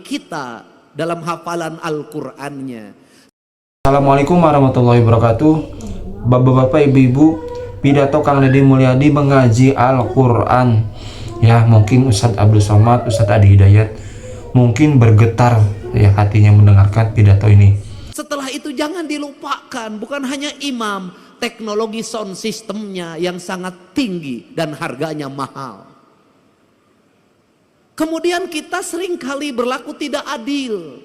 kita dalam hafalan Al-Qur'annya. Assalamualaikum warahmatullahi wabarakatuh. Bapak-bapak, ibu-ibu, pidato Kang Deddy Mulyadi mengaji Al-Quran. Ya, mungkin Ustadz Abdul Somad, Ustadz Adi Hidayat mungkin bergetar ya hatinya mendengarkan pidato ini. Setelah itu jangan dilupakan, bukan hanya imam, teknologi sound systemnya yang sangat tinggi dan harganya mahal. Kemudian kita seringkali berlaku tidak adil.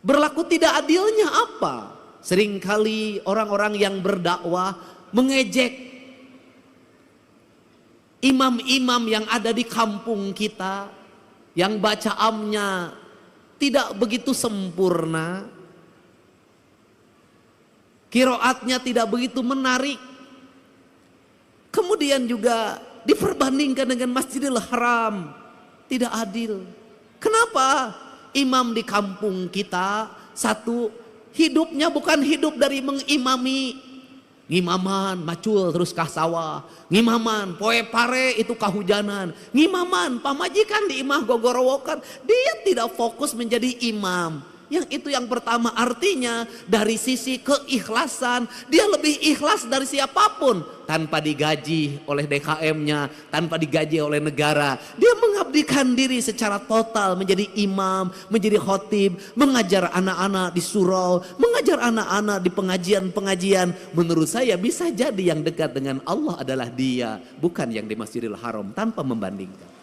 Berlaku tidak adilnya apa? Seringkali orang-orang yang berdakwah mengejek imam-imam yang ada di kampung kita, yang bacaannya tidak begitu sempurna, qiraatnya tidak begitu menarik. Kemudian juga diperbandingkan dengan Masjidil Haram, tidak adil. Kenapa? Imam di kampung kita, satu, hidupnya bukan hidup dari mengimami. Ngimaman macul terus kah sawah, ngimaman poe pare itu kahujanan, ngimaman pamajikan di imah gogorowokan. Dia tidak fokus menjadi imam. Yang itu yang pertama, artinya dari sisi keikhlasan dia lebih ikhlas dari siapapun, tanpa digaji oleh DKM-nya, tanpa digaji oleh negara. Dia mengabdikan diri secara total menjadi imam, menjadi khotib, mengajar anak-anak di surau, mengajar anak-anak di pengajian-pengajian. Menurut saya bisa jadi yang dekat dengan Allah adalah dia, bukan yang di Masjidil Haram, tanpa membandingkan.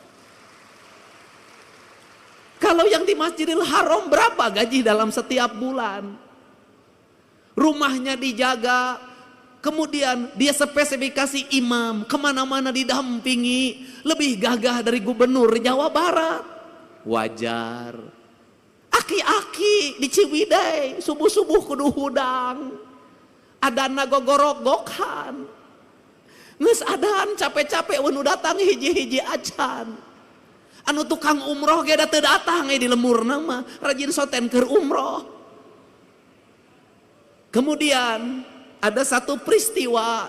Kalau yang di Masjidil Haram berapa gaji dalam setiap bulan? Rumahnya dijaga, kemudian dia spesifikasi imam, kemana-mana didampingi, lebih gagah dari gubernur Jawa Barat. Wajar. Aki-aki di Ciwidey, subuh-subuh kudu hudang. Adana gogorogokan. Nges adan capek-capek wenu datang hiji-hiji acan. Anu tukang umroh ge da teu datang di lemur nama rajin soten keur umroh. Kemudian ada satu peristiwa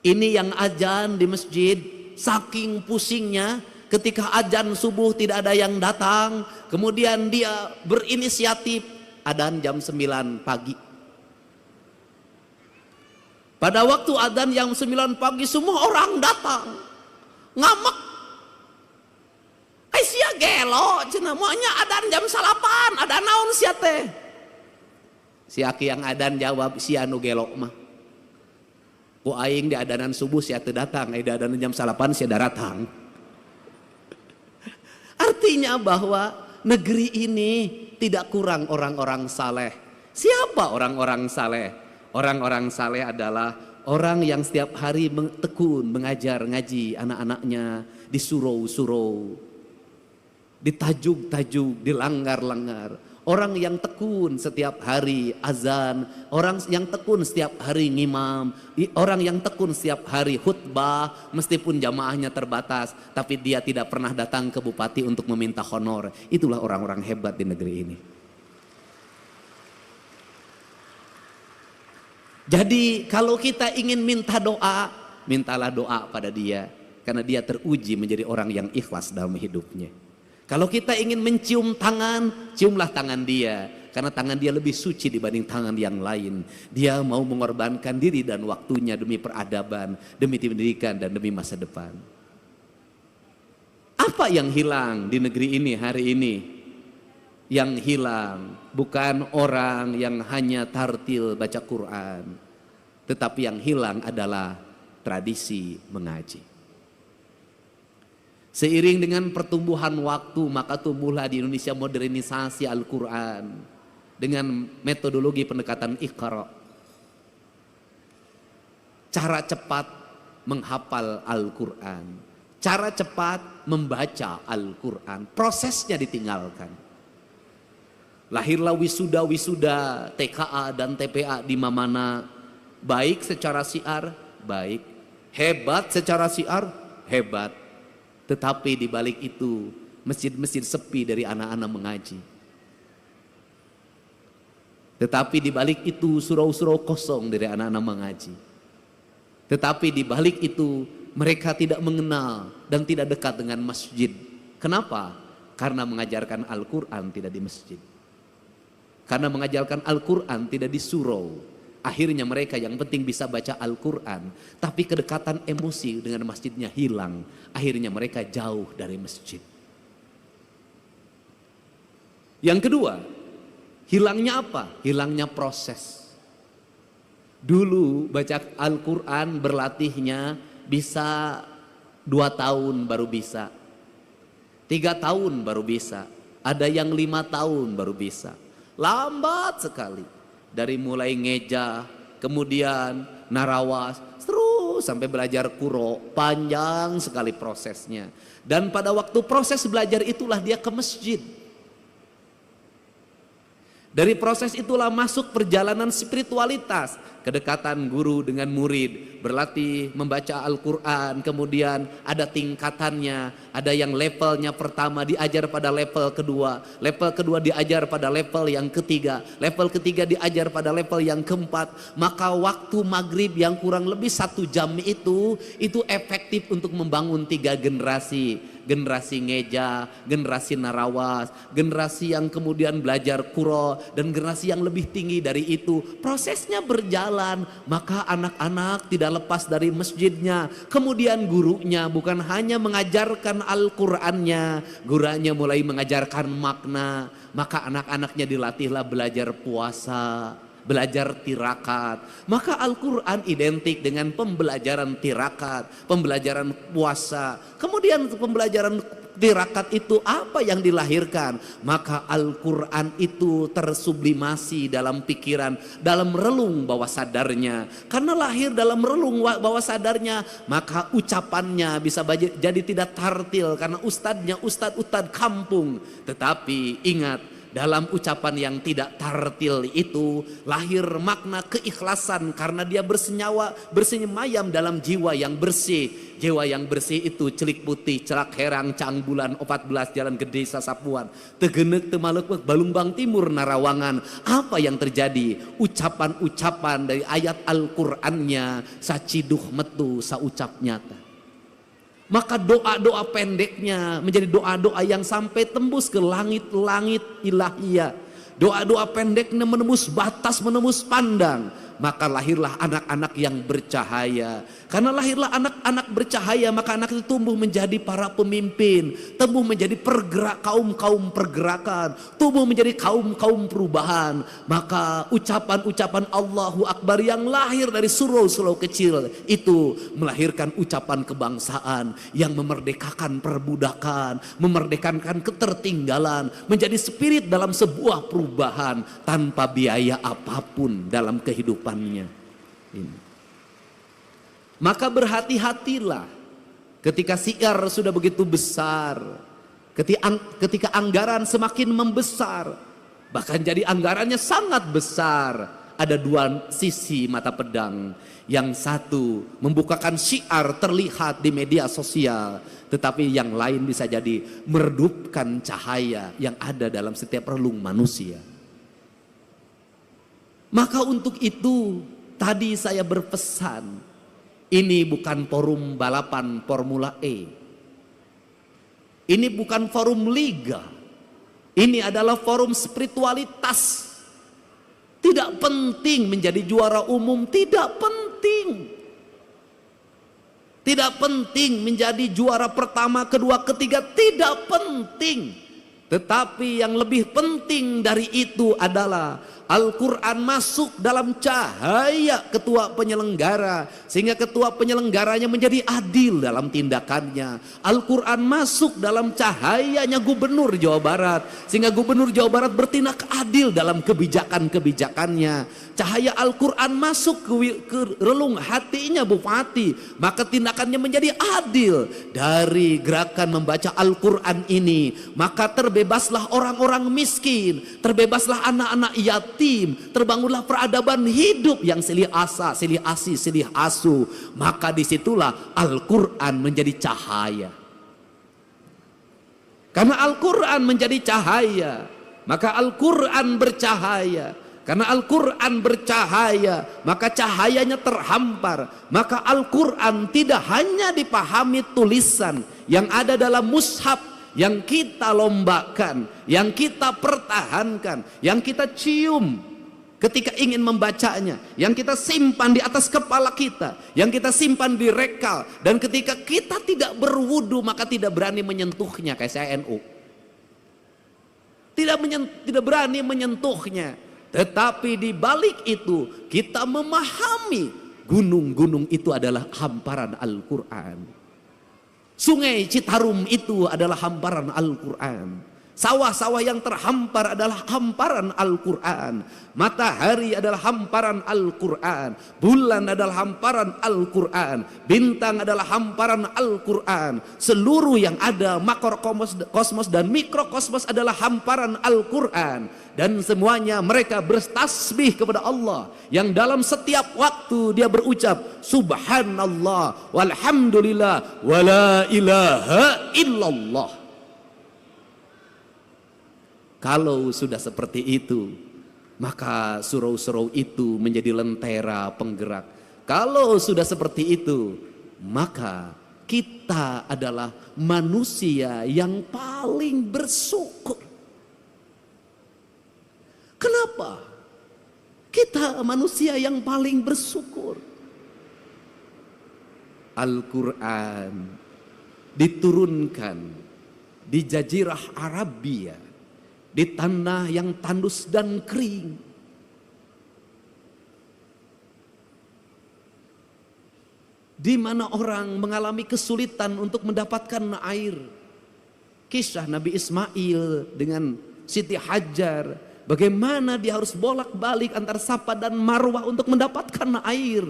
ini yang azan di masjid, saking pusingnya ketika azan subuh tidak ada yang datang, kemudian dia berinisiatif adzan jam 9 pagi. Pada waktu adzan jam 9 pagi semua orang datang, ngamek. Sia gelo cenah moanya adan jam 8, ada naon sia teh. Si aki yang adan jawab, sia anu gelo mah. Ku aing di adanan subuh sia teu datang, di adanan jam 8 sia datang. Artinya bahwa negeri ini tidak kurang orang-orang saleh. Siapa orang-orang saleh? Orang-orang saleh adalah orang yang setiap hari tekun mengajar ngaji anak-anaknya di surau-surau, di tajuk-tajuk, di langgar-langgar. Orang yang tekun setiap hari azan, orang yang tekun setiap hari ngimam, orang yang tekun setiap hari khutbah meskipun jamaahnya terbatas, tapi dia tidak pernah datang ke bupati untuk meminta honor. Itulah orang-orang hebat di negeri ini. Jadi kalau kita ingin minta doa, mintalah doa pada dia, karena dia teruji menjadi orang yang ikhlas dalam hidupnya. Kalau kita ingin mencium tangan, ciumlah tangan dia. Karena tangan dia lebih suci dibanding tangan yang lain. Dia mau mengorbankan diri dan waktunya demi peradaban, demi pendidikan, dan demi masa depan. Apa yang hilang di negeri ini hari ini? Yang hilang bukan orang yang hanya tartil baca Quran, tetapi yang hilang adalah tradisi mengaji. Seiring dengan pertumbuhan waktu, maka tumbuhlah di Indonesia modernisasi Al-Quran dengan metodologi pendekatan Iqra. Cara cepat menghafal Al-Quran, cara cepat membaca Al-Quran, prosesnya ditinggalkan. Lahirlah wisuda-wisuda TKA dan TPA di mana baik secara syiar, baik, hebat secara syiar, hebat. Tetapi di balik itu masjid-masjid sepi dari anak-anak mengaji. Tetapi di balik itu surau-surau kosong dari anak-anak mengaji. Tetapi di balik itu mereka tidak mengenal dan tidak dekat dengan masjid. Kenapa? Karena mengajarkan Al-Quran tidak di masjid. Karena mengajarkan Al-Quran tidak di surau. Akhirnya mereka yang penting bisa baca Al-Quran, tapi kedekatan emosi dengan masjidnya hilang. Akhirnya mereka jauh dari masjid. Yang kedua, hilangnya apa? Hilangnya proses. Dulu baca Al-Quran berlatihnya bisa 2 tahun baru bisa, 3 tahun baru bisa, ada yang 5 tahun baru bisa. Lambat sekali. Dari mulai ngeja, kemudian narawas, terus sampai belajar kuro, panjang sekali prosesnya. Dan pada waktu proses belajar itulah dia ke masjid. Dari proses itulah masuk perjalanan spiritualitas, kedekatan guru dengan murid, berlatih membaca Al-Quran, kemudian ada tingkatannya, ada yang levelnya pertama diajar pada level kedua diajar pada level yang ketiga diajar pada level yang keempat. Maka waktu maghrib yang kurang lebih 1 jam itu efektif untuk membangun 3 generasi. Generasi ngeja, generasi narawas, generasi yang kemudian belajar kuro, dan generasi yang lebih tinggi dari itu. Prosesnya berjalan, maka anak-anak tidak lepas dari masjidnya. Kemudian gurunya bukan hanya mengajarkan Al-Qur'annya, gurunya mulai mengajarkan makna. Maka anak-anaknya dilatihlah belajar puasa, belajar tirakat. Maka Al-Quran identik dengan pembelajaran tirakat, pembelajaran puasa. Kemudian pembelajaran tirakat itu apa yang dilahirkan? Maka Al-Quran itu tersublimasi dalam pikiran, dalam relung bawah sadarnya. Karena lahir dalam relung bawah sadarnya, maka ucapannya bisa jadi tidak tartil karena ustadznya ustadz kampung. Tetapi ingat, dalam ucapan yang tidak tartil itu lahir makna keikhlasan karena dia bersenyamayam dalam jiwa yang bersih. Jiwa yang bersih itu celik putih, celak herang, cang bulan, 14 jalan gede sasapuan, tegenek temalek balumbang timur narawangan. Apa yang terjadi? Ucapan-ucapan dari ayat Al-Qur'annya saciduh metu saucap nyata. Maka doa-doa pendeknya menjadi doa-doa yang sampai tembus ke langit-langit ilahiyah. Doa-doa pendeknya menembus batas, menembus pandang. Maka lahirlah anak-anak yang bercahaya. Karena lahirlah anak-anak bercahaya, maka anak itu tumbuh menjadi para pemimpin, tumbuh menjadi kaum-kaum pergerakan, tumbuh menjadi kaum-kaum perubahan. Maka ucapan-ucapan Allahu Akbar yang lahir dari surau-surau kecil itu melahirkan ucapan kebangsaan yang memerdekakan perbudakan, memerdekakan ketertinggalan, menjadi spirit dalam sebuah perubahan tanpa biaya apapun dalam kehidupan. Ini. Maka berhati-hatilah ketika siar sudah begitu besar, ketika anggaran semakin membesar, bahkan jadi anggarannya sangat besar. Ada 2 sisi mata pedang. Yang satu membukakan syiar terlihat di media sosial, tetapi yang lain bisa jadi meredupkan cahaya yang ada dalam setiap relung manusia. Maka untuk itu tadi saya berpesan, ini bukan forum balapan Formula E. Ini bukan forum liga. Ini adalah forum spiritualitas. Tidak penting menjadi juara umum, tidak penting. Tidak penting menjadi juara pertama, kedua, ketiga, tidak penting. Tetapi yang lebih penting dari itu adalah Al-Quran masuk dalam cahaya ketua penyelenggara, sehingga ketua penyelenggaranya menjadi adil dalam tindakannya. Al-Quran masuk dalam cahayanya Gubernur Jawa Barat, sehingga Gubernur Jawa Barat bertindak adil dalam kebijakan-kebijakannya. Cahaya Al-Quran masuk ke relung hatinya Bupati, maka tindakannya menjadi adil. Dari gerakan membaca Al-Quran ini, maka terbebaslah orang-orang miskin, terbebaslah anak-anak yatim, terbangunlah peradaban hidup yang silih asa, silih asi, silih asu. Maka disitulah Al-Quran menjadi cahaya. Karena Al-Quran menjadi cahaya, maka Al-Quran bercahaya. Karena Al-Quran bercahaya, maka cahayanya terhampar. Maka Al-Quran tidak hanya dipahami tulisan yang ada dalam mushaf, yang kita lombakan, yang kita pertahankan, yang kita cium ketika ingin membacanya, yang kita simpan di atas kepala kita, yang kita simpan di rekal, dan ketika kita tidak berwudu maka tidak berani menyentuhnya, kayak saya NU. Tidak berani menyentuhnya. Tetapi di balik itu kita memahami gunung-gunung itu adalah hamparan Al-Quran. Sungai Citarum itu adalah hamparan Al-Quran. Sawah-sawah yang terhampar adalah hamparan Al-Quran. Matahari adalah hamparan Al-Quran. Bulan adalah hamparan Al-Quran. Bintang adalah hamparan Al-Quran. Seluruh yang ada, makrokosmos dan mikrokosmos adalah hamparan Al-Quran. Dan semuanya mereka bertasbih kepada Allah, yang dalam setiap waktu dia berucap Subhanallah walhamdulillah wala ilaha illallah. Kalau sudah seperti itu, maka surau-surau itu menjadi lentera penggerak. Kalau sudah seperti itu, maka kita adalah manusia yang paling bersyukur. Kenapa? Kita manusia yang paling bersyukur. Al-Quran diturunkan di Jazirah Arabia, di tanah yang tandus dan kering. Di mana orang mengalami kesulitan untuk mendapatkan air. Kisah Nabi Ismail dengan Siti Hajar, bagaimana dia harus bolak-balik antara Safa dan Marwah untuk mendapatkan air.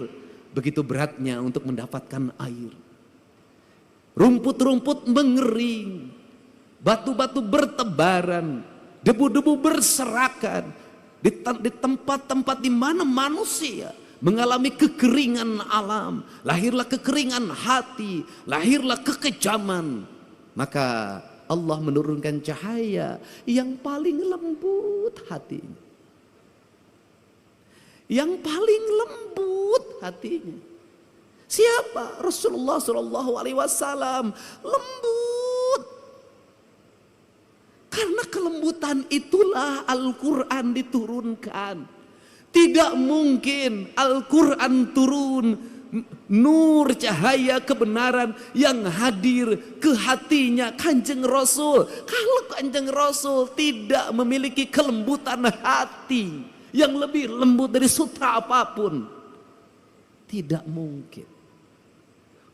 Begitu beratnya untuk mendapatkan air. Rumput-rumput mengering, batu-batu bertebaran, debu-debu berserakan di tempat-tempat di mana manusia mengalami kekeringan alam, lahirlah kekeringan hati, lahirlah kekejaman. Maka Allah menurunkan cahaya yang paling lembut hatinya, yang paling lembut hatinya. Siapa? Rasulullah SAW. Lembut. Karena kelembutan itulah Al-Quran diturunkan. Tidak mungkin Al-Quran turun, nur cahaya kebenaran yang hadir ke hatinya Kanjeng Rasul. Kalau Kanjeng Rasul tidak memiliki kelembutan hati yang lebih lembut dari sutra apapun, tidak mungkin.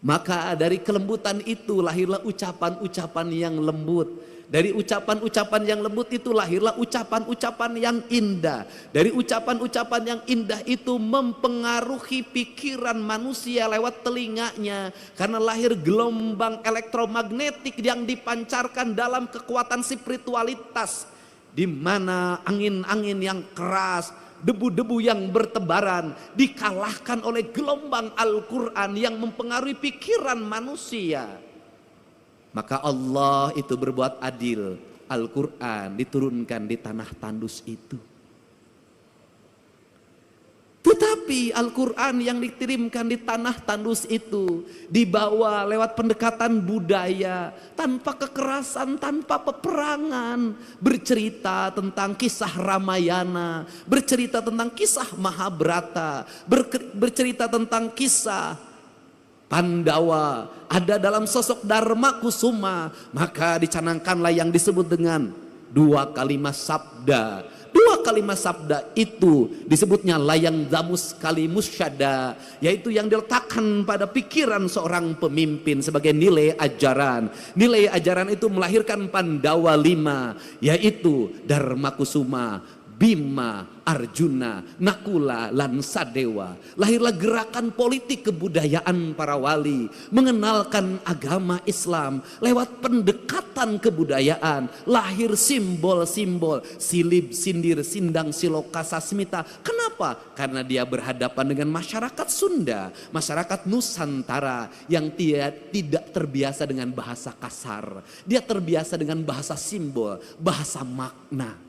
Maka dari kelembutan itu lahirlah ucapan-ucapan yang lembut. Dari ucapan-ucapan yang lembut itu lahirlah ucapan-ucapan yang indah. Dari ucapan-ucapan yang indah itu mempengaruhi pikiran manusia lewat telinganya. Karena lahir gelombang elektromagnetik yang dipancarkan dalam kekuatan spiritualitas. Di mana angin-angin yang keras, debu-debu yang bertebaran dikalahkan oleh gelombang Al-Quran yang mempengaruhi pikiran manusia. Maka Allah itu berbuat adil. Al-Quran diturunkan di tanah tandus itu. Tetapi Al-Quran yang dikirimkan di tanah tandus itu dibawa lewat pendekatan budaya, tanpa kekerasan, tanpa peperangan. Bercerita tentang kisah Ramayana, bercerita tentang kisah Mahabharata, bercerita tentang kisah Pandawa, ada dalam sosok Dharma Kusuma. Maka dicanangkanlah yang disebut dengan dua kalimat sabda. Dua kalimat sabda itu disebutnya layang zamus kalimus syada, yaitu yang diletakkan pada pikiran seorang pemimpin sebagai nilai ajaran. Nilai ajaran itu melahirkan Pandawa 5, yaitu Dharma Kusuma, Bima, Arjuna, Nakula, lan Sadewa. Lahirlah gerakan politik kebudayaan para wali, mengenalkan agama Islam lewat pendekatan kebudayaan. Lahir simbol-simbol silib, sindir, sindang, siloka, sasmita. Kenapa? Karena dia berhadapan dengan masyarakat Sunda, masyarakat Nusantara yang tidak terbiasa dengan bahasa kasar. Dia terbiasa dengan bahasa simbol, bahasa makna.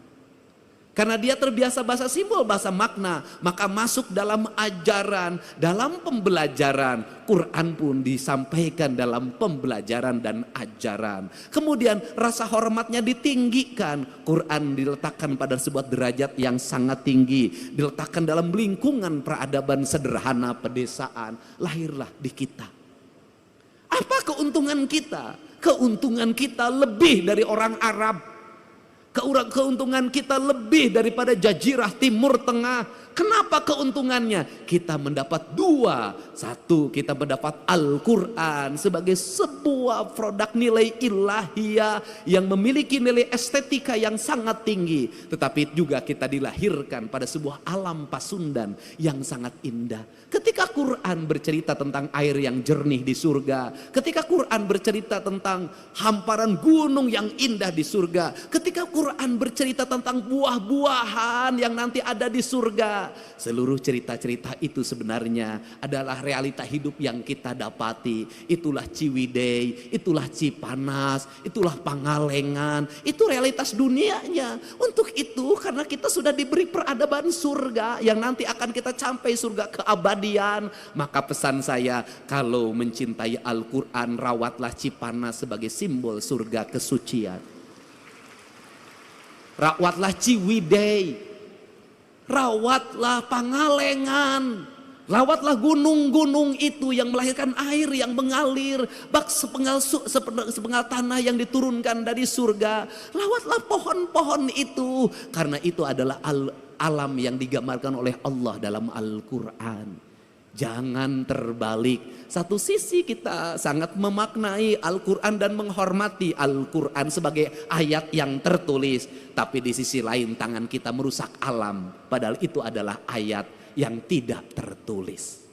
Karena dia terbiasa bahasa simbol, bahasa makna, maka masuk dalam ajaran, dalam pembelajaran. Quran pun disampaikan dalam pembelajaran dan ajaran. Kemudian rasa hormatnya ditinggikan. Quran diletakkan pada sebuah derajat yang sangat tinggi. Diletakkan dalam lingkungan peradaban sederhana pedesaan. Lahirlah di kita. Apa keuntungan kita? Keuntungan kita lebih dari orang Arab. Keuntungan kita lebih daripada jazirah Timur Tengah. Kenapa keuntungannya? Kita mendapat dua. Satu, kita mendapat Al-Quran sebagai sebuah produk nilai ilahiyah yang memiliki nilai estetika yang sangat tinggi. Tetapi juga kita dilahirkan pada sebuah alam pasundan yang sangat indah. Ketika Quran bercerita tentang air yang jernih di surga, ketika Quran bercerita tentang hamparan gunung yang indah di surga, ketika Quran bercerita tentang buah-buahan yang nanti ada di surga, seluruh cerita-cerita itu sebenarnya adalah realita hidup yang kita dapati. Itulah Ciwidey, itulah Cipanas, itulah Pangalengan, itu realitas dunianya. Untuk itu, karena kita sudah diberi peradaban surga yang nanti akan kita sampai surga keabadian, maka pesan saya, kalau mencintai Al-Quran, rawatlah Cipanas sebagai simbol surga kesucian. Rawatlah Ciwidey, rawatlah Pangalengan, rawatlah gunung-gunung itu yang melahirkan air yang mengalir, bak sepenggal tanah yang diturunkan dari surga. Rawatlah pohon-pohon itu, karena itu adalah alam yang digambarkan oleh Allah dalam Al-Quran. Jangan terbalik. Satu sisi kita sangat memaknai Al-Quran dan menghormati Al-Quran sebagai ayat yang tertulis. Tapi di sisi lain tangan kita merusak alam. Padahal itu adalah ayat yang tidak tertulis.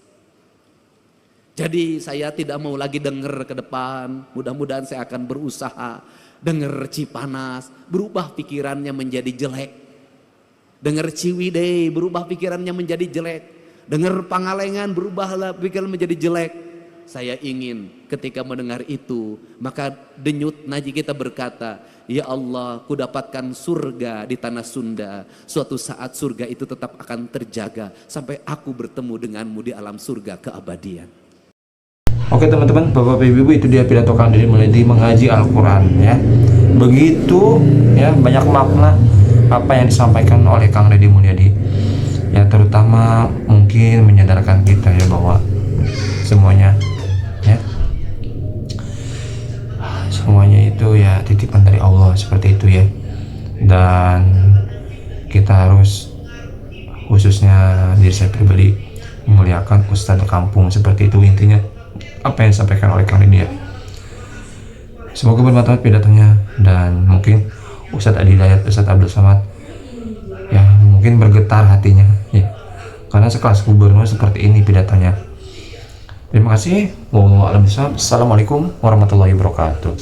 Jadi saya tidak mau lagi dengar ke depan. Mudah-mudahan saya akan berusaha dengar Cipanas, berubah pikirannya menjadi jelek. Dengar Ciwidey, berubah pikirannya menjadi jelek. Dengar Pangalengan, berubahlah pikiran menjadi jelek. Saya ingin ketika mendengar itu, maka denyut nadi kita berkata, ya Allah, ku dapatkan surga di tanah Sunda. Suatu saat surga itu tetap akan terjaga sampai aku bertemu denganmu di alam surga keabadian. Oke teman-teman, Bapak Ibu, itu dia pidato Kang Deddy Mulyadi mengaji Al-Quran ya. Begitu ya, banyak makna apa yang disampaikan oleh Kang Deddy Mulyadi. Ya, terutama mungkin menyadarkan kita ya bahwa semuanya ya, semuanya itu ya titipan dari Allah, seperti itu ya. Dan kita harus, khususnya diri saya pribadi, memuliakan Ustadz kampung, seperti itu intinya apa yang disampaikan oleh Kang Deddy ya. Semoga bermanfaat pidatonya, dan mungkin Ustadz Adi Hidayat, Ustadz Abdul Somad ya mungkin bergetar hatinya ya, karena sekelas gubernur seperti ini pidatonya. Terima kasih. Wassalamualaikum warahmatullahi wabarakatuh.